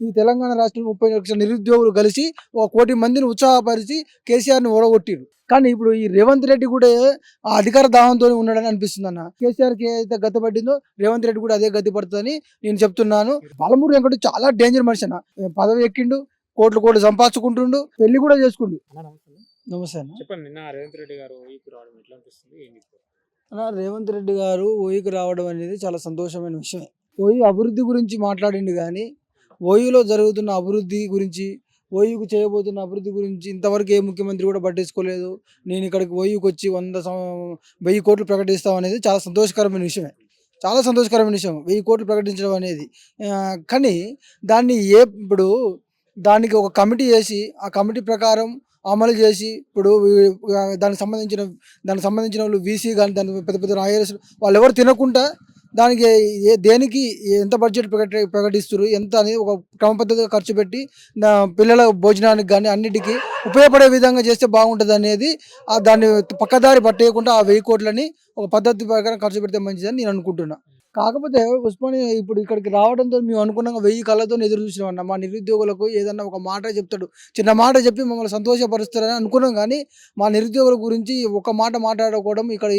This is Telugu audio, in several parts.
ఈ తెలంగాణ రాష్ట్రంలో 30 లక్షల నిరుద్యోగులు కలిసి ఒక 1,00,00,000 మందిని ఉత్సాహపరిచి కేసీఆర్‌ని ఓడగొట్టిర్రు. కానీ ఇప్పుడు ఈ రేవంత్ రెడ్డి కూడా ఆ అధికార దాహంతోనే ఉన్నాడని అనిపిస్తుందన్న. కేసీఆర్‌కి ఏదైతే గతి పట్టిందో రేవంత్ రెడ్డి కూడా అదే గతి పడుతదని నేను చెప్తున్నాను. పాలమూరు వెంకట్ చాలా డేంజర్ మనిషి అన్న. పదవి ఎక్కిండు, కోట్లు కోట్లు సంపాదించుకుంటుండు, పెళ్లి కూడా చేసుకుండు. అన్న నమస్తే. నమస్తే అన్న. చెప్పండి, నిన్న రేవంత్ రెడ్డి గారు ఊరికి రావడం ఎట్లా అనిపిస్తుంది? ఏం చెప్తారు? అన్న, రేవంత్ రెడ్డి గారు ఓయూకి రావడం అనేది చాలా సంతోషమైన విషయమే. ఓయూ అభివృద్ధి గురించి మాట్లాడిండు కానీ ఓయూలో జరుగుతున్న అభివృద్ధి గురించి, ఓయూకు చేయబోతున్న అభివృద్ధి గురించి ఇంతవరకు ఏ ముఖ్యమంత్రి కూడా పట్టించుకోలేదు. నేను ఇక్కడికి ఓయూకి వచ్చి 1000 కోట్లు ప్రకటిస్తాం అనేది చాలా సంతోషకరమైన విషయమే. చాలా సంతోషకరమైన విషయం 1000 కోట్లు ప్రకటించడం అనేది. కానీ దాన్ని ఇప్పుడు దానికి ఒక కమిటీ చేసి ఆ కమిటీ ప్రకారం అమలు చేసి ఇప్పుడు దానికి సంబంధించిన వాళ్ళు వీసీ కానీ దాని పెద్ద పెద్ద ఐఏఎస్ వాళ్ళు ఎవరు తినకుండా దానికి దేనికి ఎంత బడ్జెట్ ప్రకటిస్తారు ఎంత అనేది ఒక క్రమ పద్ధతిగా ఖర్చు పెట్టి పిల్లల భోజనానికి కానీ అన్నిటికీ ఉపయోగపడే విధంగా చేస్తే బాగుంటుంది అనేది దాన్ని పక్కదారి పట్టేయకుండా ఆ 1000 కోట్లని ఒక పద్ధతి ప్రకారం ఖర్చు పెడితే మంచిదని నేను అనుకుంటున్నా. కాకపోతే ఉస్మానియా ఇప్పుడు ఇక్కడికి రావడంతో మేము అనుకున్నాం 1000 కళ్ళతో ఎదురు చూసినామన్న. మా నిరుద్యోగులకు ఏదన్నా ఒక మాట చెప్తాడు, చిన్న మాట చెప్పి మమ్మల్ని సంతోషపరుస్తారని అనుకున్నాం. కానీ మా నిరుద్యోగుల గురించి ఒక మాట మాట్లాడుకోవడం ఇక్కడ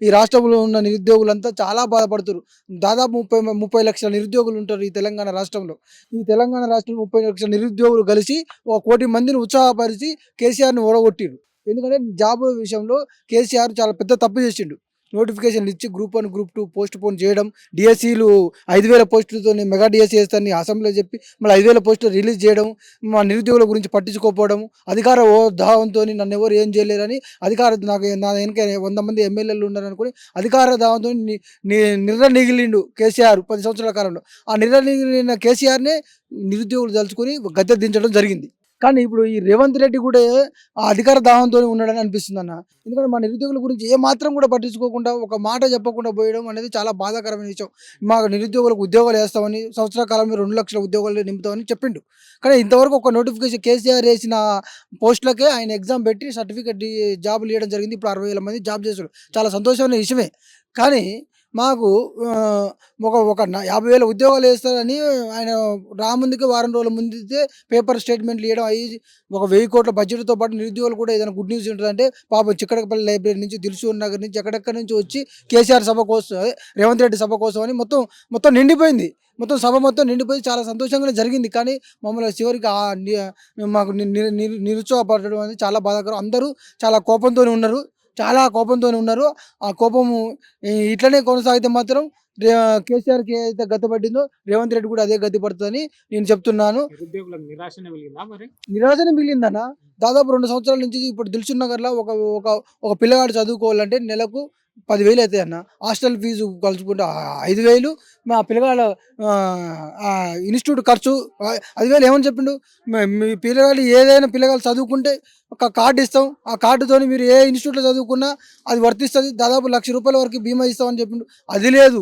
ఈ రాష్ట్రంలో ఉన్న నిరుద్యోగులంతా చాలా బాధపడుతారు. దాదాపు 30 లక్షల నిరుద్యోగులు ఉంటారు ఈ తెలంగాణ రాష్ట్రంలో. ఈ తెలంగాణ రాష్ట్రంలో 30 లక్షల నిరుద్యోగులు కలిసి ఒక 1,00,00,000 మందిని ఉత్సాహపరిచి కేసీఆర్‌ని ఓడగొట్టిర్రు. ఎందుకంటే జాబ్ విషయంలో కేసీఆర్ చాలా పెద్ద తప్పు చేసిండు. నోటిఫికేషన్లు ఇచ్చి గ్రూప్ 1, గ్రూప్ 2 పోస్ట్ పోన్ చేయడం, డిఎస్సీలు 5,000 పోస్టులతో మెగా డిఎస్సీ వేస్తారని అసెంబ్లీలో చెప్పి మళ్ళీ 5,000 పోస్టులు రిలీజ్ చేయడం, మా నిరుద్యోగుల గురించి పట్టించుకోకపోవడం, అధికార దాహంతో నన్ను ఎవరు ఏం చేయలేరని నా వెనక 100 మంది ఎమ్మెల్యేలు ఉన్నారనుకుని అధికార దాహంతో నిర్ణయిగిండు కేసీఆర్ 10 సంవత్సరాల కాలంలో. ఆ నిర్ణయిగిన కేసీఆర్నే నిరుద్యోగులు తలుచుకొని గద్దె దించడం జరిగింది. కానీ ఇప్పుడు ఈ రేవంత్ రెడ్డి కూడా ఆ అధికార దాహంతో ఉన్నాడని అనిపిస్తుందన్న. ఎందుకంటే మా నిరుద్యోగుల గురించి ఏ మాత్రం కూడా పట్టించుకోకుండా ఒక మాట చెప్పకుండా పోయడం అనేది చాలా బాధాకరమైన విషయం. మా నిరుద్యోగులకు ఉద్యోగాలు వేస్తామని సంవత్సరాల కాలంలో 2 లక్షల ఉద్యోగాలు నింపుతామని చెప్పిండు. కానీ ఇంతవరకు ఒక నోటిఫికేషన్ కేసీఆర్ వేసిన పోస్టులకే ఆయన ఎగ్జామ్ పెట్టి సర్టిఫికేట్ జాబులు ఇవ్వడం జరిగింది. ఇప్పుడు 60,000 మంది జాబ్ చేశారు. చాలా సంతోషమైన విషయమే. కానీ మాకు ఒక 50,000 ఉద్యోగాలు వేస్తారని ఆయన రాముందుకే వారం రోజుల ముందే పేపర్ స్టేట్మెంట్లు ఇవ్వడం అయ్యి ఒక 1000 కోట్ల బడ్జెట్తో పాటు నిరుద్యోగులు కూడా ఏదైనా గుడ్ న్యూస్ ఉంటుందంటే పాపం చిక్కడపల్లి లైబ్రరీ నుంచి, దిల్సుఖ్ నగర్ నుంచి ఎక్కడెక్కడి నుంచి వచ్చి కేసీఆర్ సభ కోసం, రేవంత్ రెడ్డి సభ కోసం అని మొత్తం నిండిపోయింది. సభ మొత్తం నిండిపోయి చాలా సంతోషంగానే జరిగింది. కానీ మమ్మల్ని చివరికి మాకు నిరుత్సాహపడడం అనేది చాలా బాధాకరం. అందరూ చాలా కోపంతోనే ఉన్నారు. ఆ కోపము ఇట్లనే కొనసాగితే మాత్రం కేసీఆర్‌కి ఏదైతే గతి పట్టిందో రేవంత్ రెడ్డి కూడా అదే గతి పడుతుందని నేను చెప్తున్నాను. నిరుద్యోగులకు నిరాశనే మిగిలిందా మరి? నిరాశనే మిగిలిందన్న. దాదాపు 2 సంవత్సరాల నుంచి ఇప్పుడు దిల్సుఖ్ నగర్‌లో ఒక పిల్లగాడు చదువుకోవాలంటే నెలకు 10,000 అవుతాయన్న. హాస్టల్ ఫీజు కలుసుకుంటే 5,000, మా పిల్లగాళ్ళ ఇన్‌స్టిట్యూట్ ఖర్చు 5,000 ఏమని చెప్పిండు, మీ పిల్లగాళ్ళు చదువుకుంటే ఒక కార్డు ఇస్తాం. ఆ కార్డుతోని మీరు ఏ ఇన్‌స్టిట్యూట్‌లో చదువుకున్నా అది వర్తిస్తుంది. దాదాపు ₹1,00,000 వరకు బీమా ఇస్తామని చెప్పిండు. అది లేదు.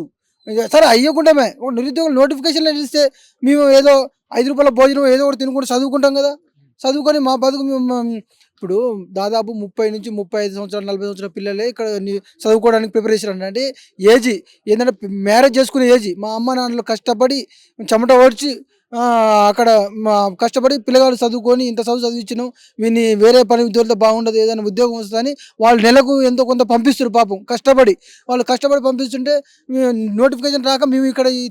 సరే అయ్యకుండామే నిరుద్యోగులు నోటిఫికేషన్లు ఇస్తే మేము ఏదో ₹5 భోజనం ఏదో ఒకటి తినుకుంటూ చదువుకుంటాం కదా. చదువుకొని మా బతుకు ఇప్పుడు దాదాపు 30-35 సంవత్సరాలు 40 సంవత్సరాల పిల్లలే ఇక్కడ చదువుకోవడానికి ప్రిపరేషన్ అంటే ఏజ్ ఏంటంటే మ్యారేజ్ చేసుకునే ఏజ్. మా అమ్మ నాన్నలు కష్టపడి చెమట ఓడ్చి అక్కడ కష్టపడి పిల్లగాడు చదువుకొని ఇంత చదివించను వీని వేరే పని ఉద్యోగులతో బాగుండదు, ఏదైనా ఉద్యోగం వస్తుందని వాళ్ళు నెలకు ఎంతో కొంత పంపిస్తారు. పాపం వాళ్ళు కష్టపడి పంపిస్తుంటే నోటిఫికేషన్ రాక మేము ఇక్కడ ఈ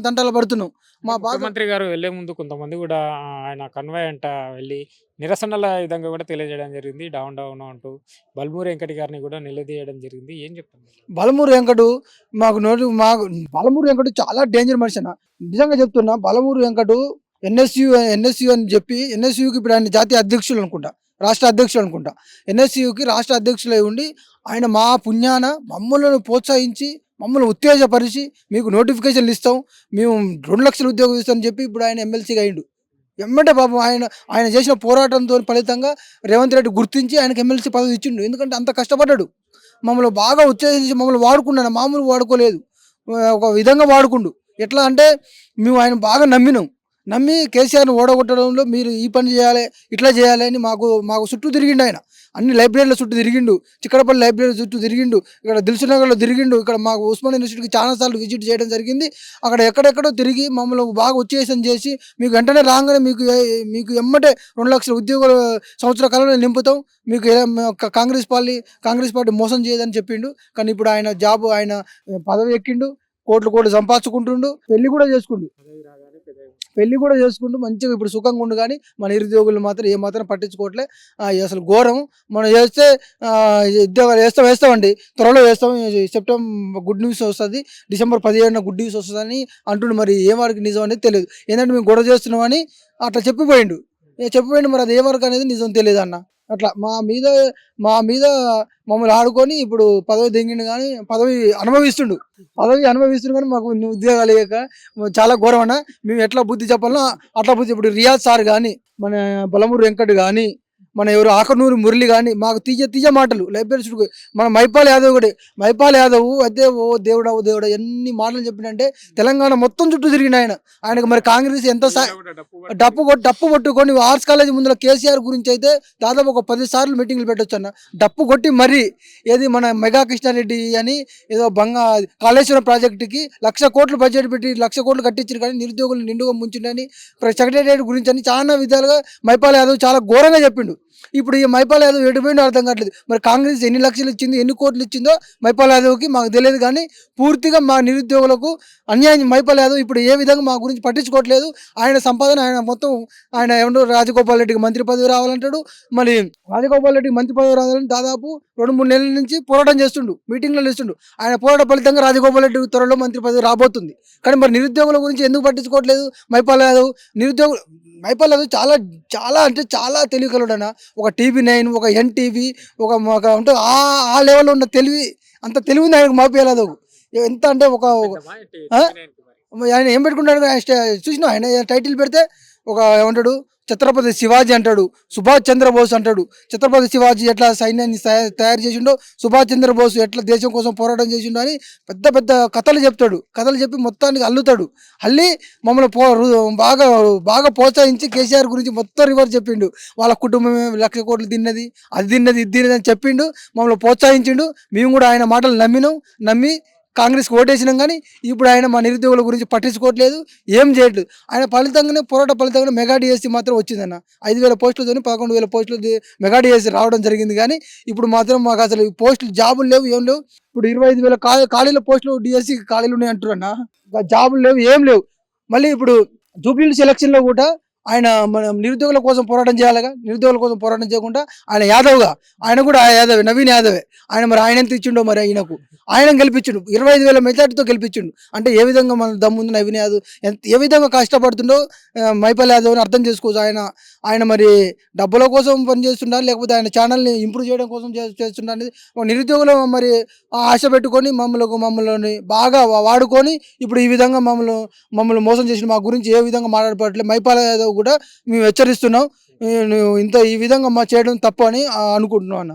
తంటాలు పడుతున్నాం. మా ముఖ్యమంత్రి గారు వెళ్లే ముందు కొంతమంది కూడా ఆయన కన్వాయ్ అంట వెళ్ళి నిరసనల విధంగా కూడా తెలియజేయడం జరిగింది. డౌన్ డౌన్ అంటూ బల్మూరి వెంకటి గారిని కూడా నిలదీయడం జరిగింది. ఏం చెప్తాను? బలమూరు వెంకటు చాలా డేంజర్ మనిషి అన్న. నిజంగా చెప్తున్నా. బలమూరు వెంకటు ఎన్ఎస్యు అని చెప్పి ఎన్ఎస్యుకి ఇప్పుడు ఆయన జాతీయ అధ్యక్షులు అనుకుంటా, రాష్ట్ర అధ్యక్షులు అనుకుంటా. ఎన్ఎస్యుకి రాష్ట్ర అధ్యక్షులై ఉండి ఆయన మా పుణ్యాన మమ్మల్ని ప్రోత్సహించి మమ్మల్ని ఉత్తేజపరిచి మీకు నోటిఫికేషన్లు ఇస్తాం, మేము 2 లక్షల ఉద్యోగం ఇస్తామని చెప్పి ఇప్పుడు ఆయన ఎమ్మెల్సీగా అయిండు. ఎమ్మంటే పాపం ఆయన చేసిన పోరాటంతో ఫలితంగా రేవంత్ రెడ్డి గుర్తించి ఆయనకు ఎమ్మెల్సీ పదవి ఇచ్చిండు. ఎందుకంటే అంత కష్టపడ్డాడు. మమ్మల్ని బాగా ఉత్తేజించి మమ్మల్ని వాడుకున్నాడు. మామూలు వాడుకోలేదు, ఒక విధంగా వాడుకుండు. ఎట్లా అంటే మేము ఆయన బాగా నమ్మి కేసీఆర్ని ఓడగొట్టడంలో మీరు ఈ పని చేయాలి, ఇట్లా చేయాలి అని మాకు చుట్టూ తిరిగిండు ఆయన. అన్ని లైబ్రరీల చుట్టూ తిరిగిండు, చిక్కడపల్లి లైబ్రరీ చుట్టూ తిరిగిండు, ఇక్కడ దిల్సుఖ్నగర్లో తిరిగిండు, ఇక్కడ మాకు ఉస్మాన్ యూనివర్సిటీకి చాలా సార్లు విజిట్ చేయడం జరిగింది. అక్కడ ఎక్కడెక్కడో తిరిగి మమ్మల్ని బాగా ఉచ్చేసం చేసి మీకు వెంటనే రాగానే మీకు ఎమ్మటే 2 లక్షల ఉద్యోగాలు సంవత్సర కాలంలో నింపుతాం, మీకు కాంగ్రెస్ పార్టీ మోసం చేయదని చెప్పిండు. కానీ ఇప్పుడు ఆయన జాబ్ ఆయన పదవి ఎక్కిండు, కోట్లు సంపాదించుకుంటుండు, పెళ్లి కూడా చేసుకుంటూ మంచిగా ఇప్పుడు సుఖంగా ఉండు. కానీ మన నిరుద్యోగులు మాత్రం ఏమాత్రం పట్టించుకోవట్లే. అసలు ఘోరం. మనం చేస్తే ఉద్యోగాలు వేస్తామండి, త్వరలో వేస్తాం, సెప్టెంబర్ గుడ్ న్యూస్ వస్తుంది, డిసెంబర్ 15న గుడ్ న్యూస్ వస్తుందని అంటుండు. మరి ఏ వరకు నిజం అనేది తెలియదు. ఏంటంటే మేము గొడవ చేస్తున్నామని అట్లా చెప్పిపోయిండు. మరి అది ఏ వరకు అనేది నిజం తెలియదు అన్న. అట్లా మా మీద మమ్మల్ని ఆడుకొని ఇప్పుడు పదవి దెంగిండు, కానీ పదవి అనుభవిస్తుండు కానీ మాకు ఉద్యోగాలు లేక చాలా ఘోరం అన్న. మేము ఎట్లా బుద్ధి చెప్పాలనో అట్లా బుద్ధి. ఇప్పుడు రియాజ్ సార్ కానీ, మన బలమూరు వెంకట్ కానీ, మన ఎవరు ఆకనూరు మురళి కానీ మాకు తీజ మాటలు లైబ్రరీ చుట్టూ. మన మైపాల్ యాదవ్ అదే ఓ దేవుడా ఎన్ని మాటలు చెప్పినంటే తెలంగాణ మొత్తం చుట్టూ తిరిగిన ఆయనకు మరి కాంగ్రెస్ ఎంత డప్పు కొట్టుకొని ఆర్ట్స్ కాలేజ్ ముందులో కేసీఆర్ గురించి అయితే దాదాపు ఒక 10 సార్లు మీటింగ్లు పెట్టొచ్చు అన్న. డప్పు కొట్టి మరి ఏది మన మెగా కృష్ణారెడ్డి అని ఏదో కాళేశ్వరం ప్రాజెక్టుకి 1,00,00,000 కోట్లు బడ్జెట్ పెట్టి 1,00,00,000 కోట్లు కట్టించారు, కానీ నిరుద్యోగులు నిండుగా ముంచిండని సెక్రటేరియట్ గురించి అని చాలా విధాలుగా మైపాల్ యాదవ్ చాలా ఘోరంగా చెప్పిండు. ఇప్పుడు ఈ మైపాల్ యాదవ్ ఎటుపోయిందో అర్థం కావట్లేదు. మరి కాంగ్రెస్ ఎన్ని లక్షలు ఇచ్చింది, ఎన్ని కోట్లు ఇచ్చిందో మైపాల్ యాదవ్కి మాకు తెలియదు. కానీ పూర్తిగా మా నిరుద్యోగులకు అన్యాయం. మైపాల్ యాదవ్ ఇప్పుడు ఏ విధంగా మా గురించి పట్టించుకోవట్లేదు. ఆయన సంపాదన ఆయన ఏమంటారు, రాజగోపాల్ రెడ్డికి మంత్రి పదవి రావాలంటాడు. మళ్ళీ రాజగోపాల్ రెడ్డికి మంత్రి పదవి రావాలని దాదాపు 2-3 నెలల నుంచి పోరాటం చేస్తుండు, మీటింగ్లలో ఇస్తుండు. ఆయన పోరాట ఫలితంగా రాజగోపాల్ రెడ్డి త్వరలో మంత్రి పదవి రాబోతుంది. కానీ మరి నిరుద్యోగుల గురించి ఎందుకు పట్టించుకోవట్లేదు మైపాల్ యాదవ్? మైపాల్ యాదవ్ చాలా చాలా అంటే చాలా తెలివికలుడన. ఒక TV9, ఒక NTV, అంటే ఆ లెవెల్లో ఉన్న తెలివి, అంత తెలివి ఉంది ఆయనకు మైపాల్ యాదవ్. ఎంత అంటే ఆయన ఏం పెట్టుకుంటాడు చూసినా, ఆయన టైటిల్ పెడితే ఏమంటాడు, ఛత్రపతి శివాజీ అంటాడు, సుభాష్ చంద్రబోస్ అంటాడు. ఛత్రపతి శివాజీ ఎట్లా సైన్యాన్ని తయారు చేసిండో, సుభాష్ చంద్రబోస్ ఎట్లా దేశం కోసం పోరాటం చేసిండో అని పెద్ద పెద్ద కథలు చెప్తాడు. కథలు చెప్పి మొత్తానికి అల్లుతాడు. అల్లి మమ్మల్ని బాగా ప్రోత్సహించి కేసీఆర్ గురించి మొత్తం రివర్స్ చెప్పిండు. వాళ్ళ కుటుంబమే 1,00,00,000 కోట్లు తిన్నది, ఇది తిన్నది అని చెప్పిండు. మమ్మల్ని ప్రోత్సహించిండు. మేము కూడా ఆయన మాటలు నమ్మి కాంగ్రెస్కి ఓటేసినాం. కానీ ఇప్పుడు ఆయన మా నిరుద్యోగుల గురించి పట్టించుకోవట్లేదు, ఏం చేయట్లేదు. ఆయన పోరాట ఫలితంగానే మెగా డిఎస్సి మాత్రం వచ్చిందన్న. 5,000 పోస్టులతో 11,000 పోస్టులు మెగా డిఎస్సి రావడం జరిగింది. కానీ ఇప్పుడు మాత్రం మాకు అసలు పోస్టులు జాబులు లేవు, ఏం లేవు. ఇప్పుడు 25,000 ఖాళీల పోస్టులు డిఎస్సి ఖాళీలు ఉన్నాయి అంటారు అన్న. జాబులు లేవు, ఏం లేవు. మళ్ళీ ఇప్పుడు జూబ్లీ సెలక్షన్లో కూడా ఆయన మన నిరుద్యోగుల కోసం పోరాటం చేయాలిగా. నిరుద్యోగుల కోసం పోరాటం చేయకుండా ఆయన ఆయన కూడా యాదవే, నవీన్ యాదవే. మరి ఆయన ఎంత ఇచ్చిండో, మరి ఆయన గెలిపించిండు, 25,000 మెజార్టీతో గెలిపించిండు. అంటే ఏ విధంగా మన దమ్ముంది నవీన్ యాదవ్, ఏ విధంగా కష్టపడుతుండో మైపాల్ యాదవ్ అని అర్థం చేసుకోవచ్చు. ఆయన మరి డబ్బుల కోసం పనిచేస్తున్నారు, లేకపోతే ఆయన ఛానల్ని ఇంప్రూవ్ చేయడం కోసం చేస్తున్నారు అనేది నిరుద్యోగులు మరి ఆశ పెట్టుకొని మమ్మల్ని బాగా వాడుకొని ఇప్పుడు ఈ విధంగా మమ్మల్ని మోసం చేసిన మా గురించి ఏ విధంగా మాట్లాడపడట్లేదు. మైపాల్ యాదవ్ కూడా మేము హెచ్చరిస్తున్నాం, ఈ విధంగా చేయడం తప్పు అని అనుకుంటున్నాం అన్న.